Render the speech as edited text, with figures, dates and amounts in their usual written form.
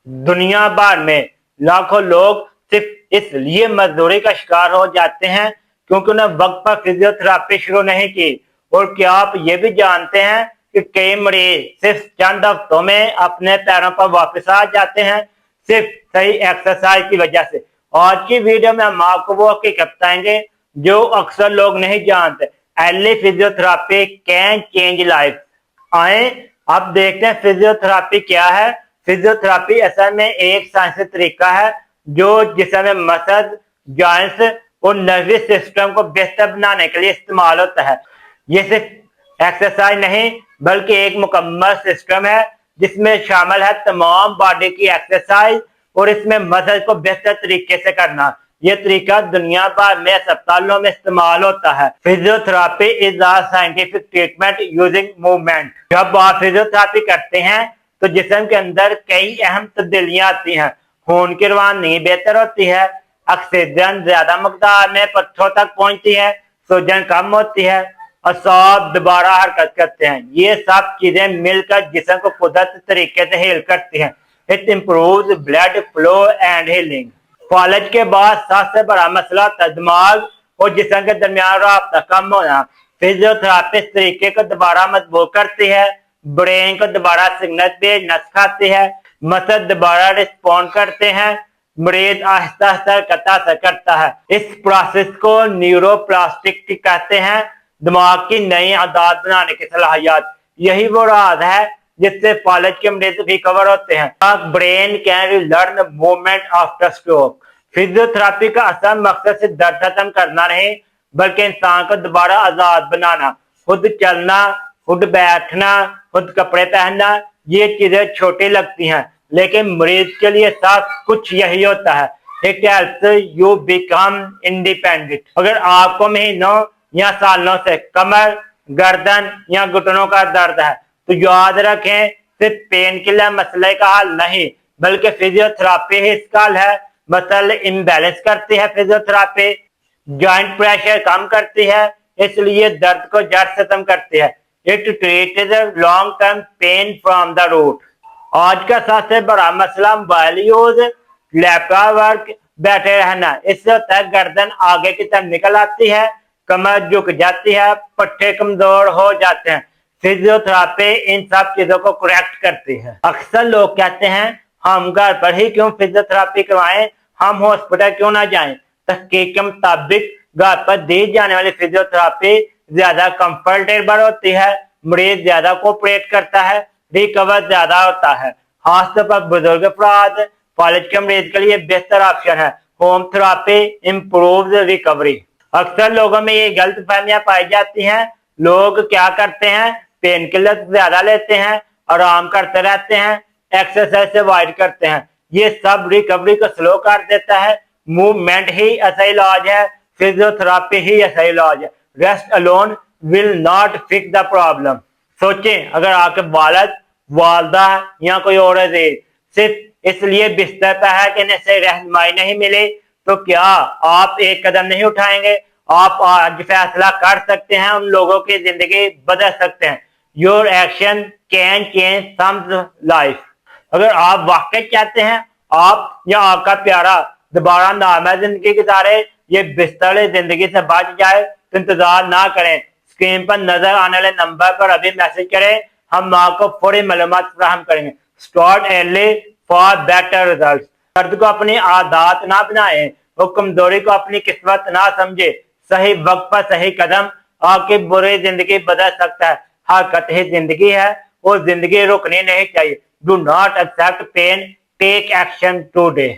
दुनिया भर में लाखों लोग सिर्फ इसलिए मजदूरी का शिकार हो जाते हैं क्योंकि उन्हें वक्त पर फिजियोथेरेपी शुरू नहीं की। और क्या आप ये भी जानते हैं कि कई मरीज सिर्फ चंद हफ्तों में अपने पैरों पर वापस आ जाते हैं सिर्फ सही एक्सरसाइज की वजह से। आज की वीडियो में हम आपको वो हकीकत बताएंगे जो अक्सर लोग नहीं जानते। Early physiotherapy can change life. आए अब देखते हैं फिजियोथेरेपी क्या है। फिजियोथेरेपी असल में एक साइंसी तरीका है जो जिसमें मसल, जॉइंट्स और नर्वस सिस्टम को बेहतर बनाने के लिए इस्तेमाल होता है। ये सिर्फ एक्सरसाइज नहीं बल्कि एक मुकम्मल सिस्टम है जिसमें शामिल है तमाम बॉडी की एक्सरसाइज और इसमें मसल को बेहतर तरीके से करना। ये तरीका दुनिया भर में अस्पतालों में इस्तेमाल होता है। Physiotherapy is a scientific treatment using movement. जब आप फिजियोथेरेपी करते हैं तो जिस्म के अंदर कई अहम तब्दीलियां आती हैं। खून की रवानगी बेहतर होती है, ऑक्सीजन ज्यादा मकदार में पत्थरों तक पहुंचती है, सूजन कम होती है, असाब दोबारा हरकत करते हैं। ये सब चीजें मिलकर जिस्म को कुदरती तरीके से हील करती हैं। It improves blood flow and healing. College के बाद सबसे बड़ा मसला था दिमाग और जिस्म के दरमियान राब्ता कम होना। फिजियोथेरेपी इस तरीके को दोबारा मजबूत करती है, ब्रेन को दोबारा सिग्नल भेजना सिखाती है, मसल दोबारा रिस्पॉन्ड करते हैं, मरीज आहिस्ता आहिस्ता करता है। इस प्रोसेस को न्यूरोप्लास्टिसिटी कहते हैं, दिमाग की नई आदत बनाने की सलाहियत। यही वो राज है जिससे कॉलेज के मरीज रिकवर होते हैं। Brain can learn movement after stroke. Physiotherapy का असल मकसद सिर्फ दर्द खत्म करना नहीं बल्कि इंसान को दोबारा आजाद बनाना। खुद चलना, खुद बैठना, खुद कपड़े पहनना, ये चीजें छोटी लगती हैं लेकिन मरीज के लिए सब कुछ यही होता है। It helps you become independent. अगर आपको महीनों या सालों से कमर, गर्दन या घुटनों का दर्द है तो याद रखें सिर्फ पेन किलर मसले का हल नहीं बल्कि फिजियोथेरेपी ही इसका हल है। मसल इम्बैलेंस करती है फिजियोथेरेपी, जॉइंट प्रेशर कम करती है, इसलिए दर्द को जड़ से खत्म करती है। It treats long term pain from the root. आज का सबसे बड़ा मसला मोबाइल यूज, लैपटॉप वर्क, बैठे रहना। इससे होता है गर्दन आगे की तरफ निकल आती है, कमर झुक जाती है, पट्टे कमजोर हो जाते हैं। फिजियोथेरेपी इन सब चीजों को करेक्ट करती है। अक्सर लोग कहते हैं हम घर पर ही क्यों फिजियोथेरेपी करवाएं, हम हॉस्पिटल क्यों ना जाएं। तहकीक के मुताबिक घर पर दी जाने वाली फिजियोथेरेपी ज्यादा कंफर्टेबल होती है, मरीज ज्यादा कोऑपरेट करता है, रिकवर ज्यादा होता है। खासतौर पर बुजुर्ग अफराद, कॉलेज के मरीज के लिए बेहतर ऑप्शन है। Home therapy improves recovery. अक्सर लोगों में ये गलत फहमियां पाई जाती हैं। लोग क्या करते हैं, पेन किलर ज्यादा लेते हैं, आराम करते रहते हैं, एक्सरसाइज से अवॉइड करते हैं। ये सब रिकवरी को स्लो कर देता है। मूवमेंट ही ऐसा इलाज है, फिजियोथेरेपी ही ऐसा इलाज है। Rest alone will not fix the problem. सोचें अगर आपके वालिद, वालदा या कोई और अजीज सिर्फ इसलिए बिस्तर पर है कि इन्हें सही रहनुमाई नहीं मिली तो क्या आप एक कदम नहीं उठाएंगे? आप आज फैसला कर सकते हैं, उन लोगों की जिंदगी बदल सकते हैं। Your action can change someone's life. अगर आप वाकई चाहते हैं आप या आपका प्यारा दोबारा नॉर्मल जिंदगी गुजारे, ये बिस्तर जिंदगी से बच जाए तो इंतजार ना करें। स्क्रीन पर नजर आने वाले नंबर पर अभी मैसेज करें, हम आपको पूरी मालूमात फराहम करेंगे। Start early for better result. दर्द को अपनी आदत ना बनाएं और कमजोरी को अपनी किस्मत ना समझे। सही वक्त पर सही कदम आपकी बुरी जिंदगी बदल सकता है। हरकत ही जिंदगी है और जिंदगी रुकनी नहीं चाहिए। Do not accept pain, take action today.